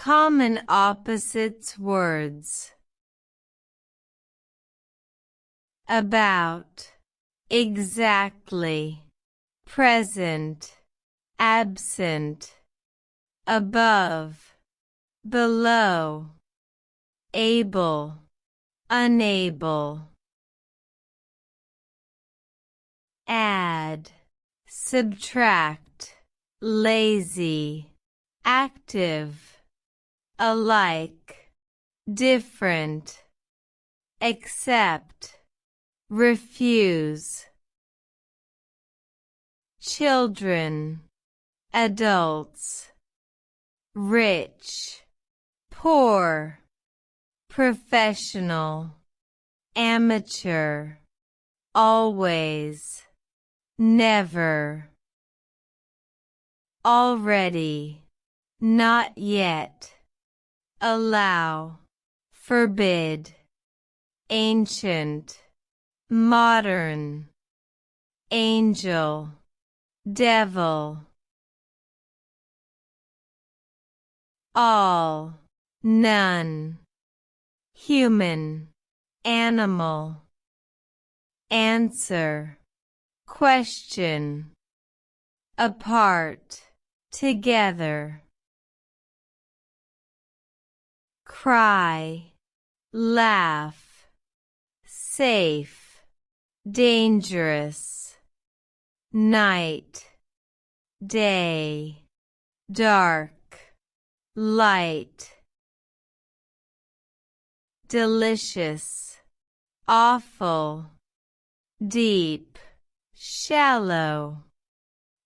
Common opposites words. About, exactly, present, absent, above, below, able, unable. Add, subtract, lazy, active, alike, different, accept, refuse. Children, adults, rich, poor, professional, amateur, always, never. Already, not yet, allow, forbid, ancient, modern, angel, devil. All, none, human, animal. Answer, question. Apart, together. Cry, laugh, safe, dangerous. Night, day, dark, light. Delicious, awful, deep, shallow.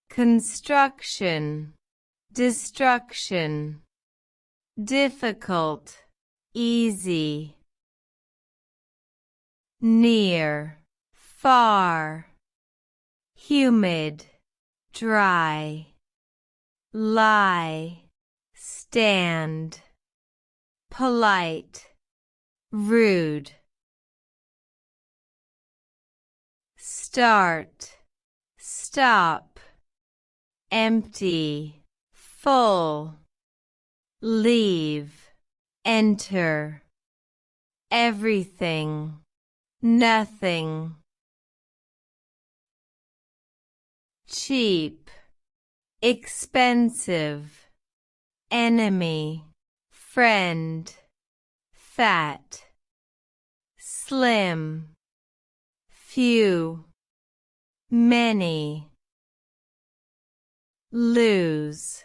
Construction, destruction. Difficult, easy. Near, far. Humid, dry. Lie, stand. Polite, rude. Start, stop. Empty, full. Leave, enter. Everything, nothing. Cheap, expensive. Enemy, friend. Fat, slim. Few, many. Lose,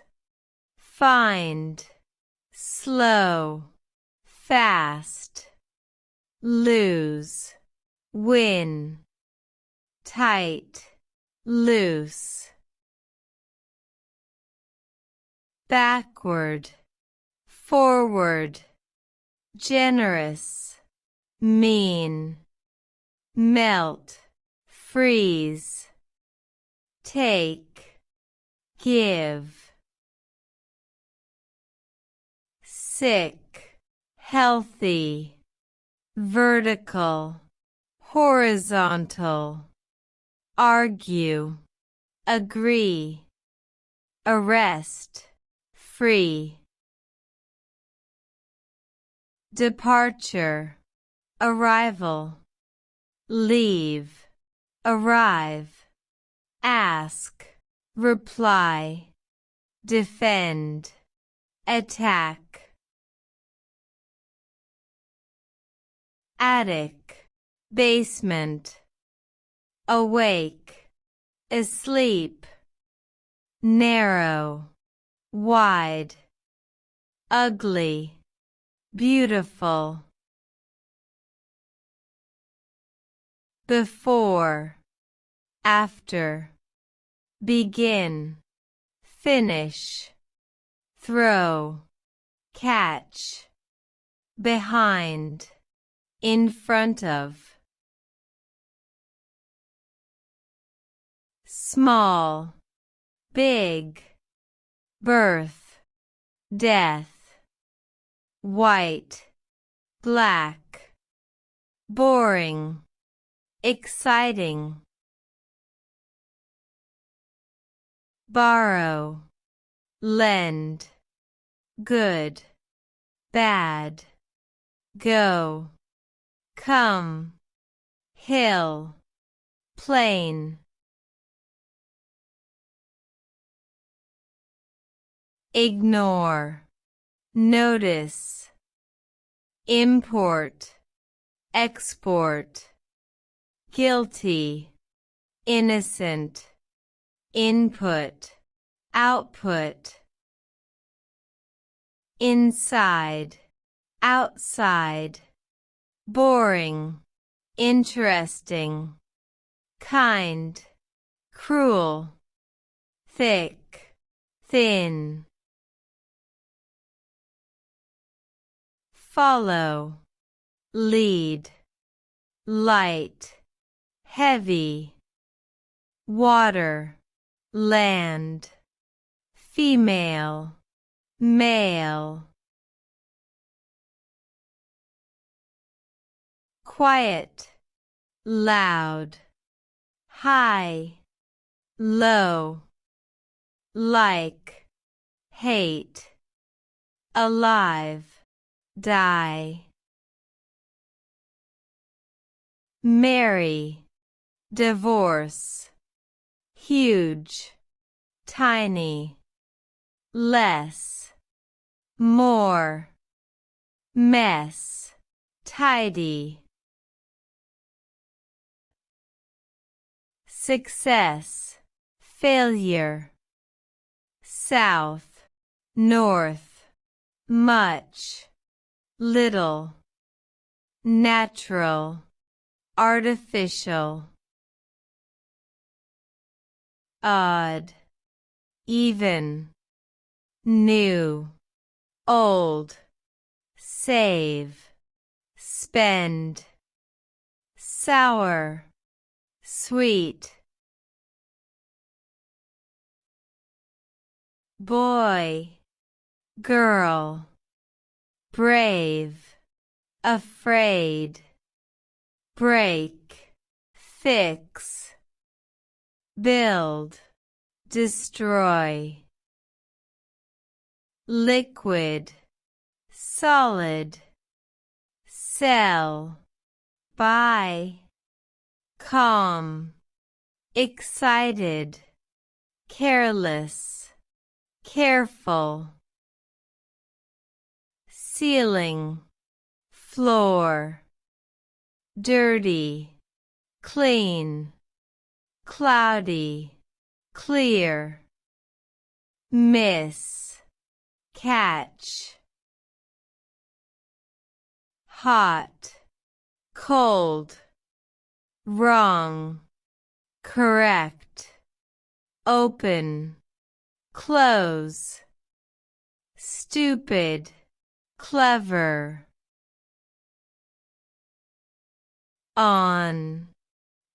find. Slow, fast. Lose, win. Tight, loose. Backward, forward. Generous, mean. Melt, freeze. Take, give. Sick, healthy. Vertical, horizontal. Argue, agree. Arrest, free. Departure, arrival. Leave, arrive. Ask, reply. Defend, attack. Attic, basement. Awake, asleep. Narrow, wide. Ugly, beautiful. Before, after. Begin, finish. Throw, catch. Behind, in front of. Small, big. Birth, death. White, black. Boring, exciting. Borrow, lend. Good, bad, go, come, hill, plain. Ignore, notice. Import, export. Guilty, innocent. Input, output. Inside, outside. Boring, interesting. Kind, cruel. Thick, thin. Follow, lead. Light, heavy. Water, land. Female, male. Quiet, loud. High, low. Like, hate. Alive, die. Marry, divorce. Huge, tiny. Less, more. Mess, tidy. Success, failure. South, north. Much, little. Natural, artificial. Odd, even. New, old. Save, spend. Sour, sweet. Boy, girl. Brave, afraid. Break, fix. Build, destroy. Liquid, solid. Sell, buy. Calm, excited. Careless, careful. Ceiling, floor. Dirty, clean. Cloudy, clear. Miss, catch. Hot, cold. Wrong, correct. Open, close. Stupid, clever. On,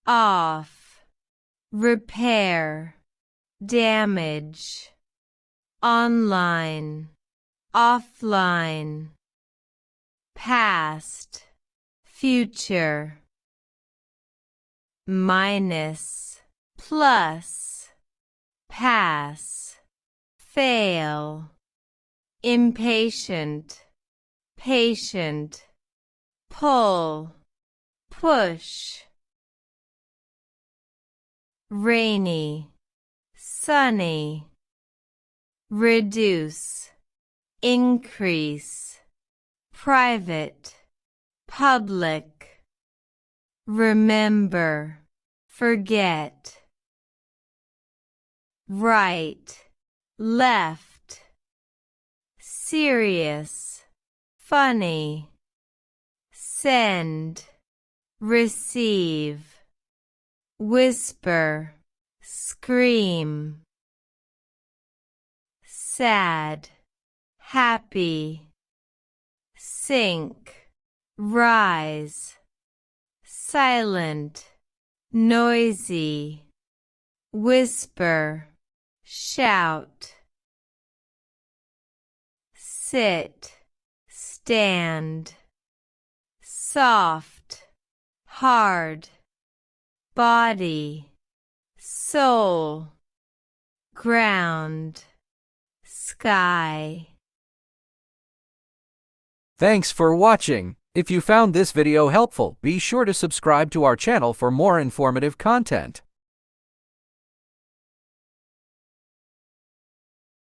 off. Repair, damage. Online, offline. Past, future. Minus, plus. Pass, fail. Impatient, patient. Pull, push. Rainy, sunny. Reduce, increase. Private, public. Remember, forget. Right, left. Serious, funny. Send, receive. Whisper, scream. Sad, happy. Sink, rise. Silent, noisy. Whisper, shout. Sit, stand. Soft, hard. Body, soul. Ground, sky. Thanks for watching. If you found this video helpful, be sure to subscribe to our channel for more informative content.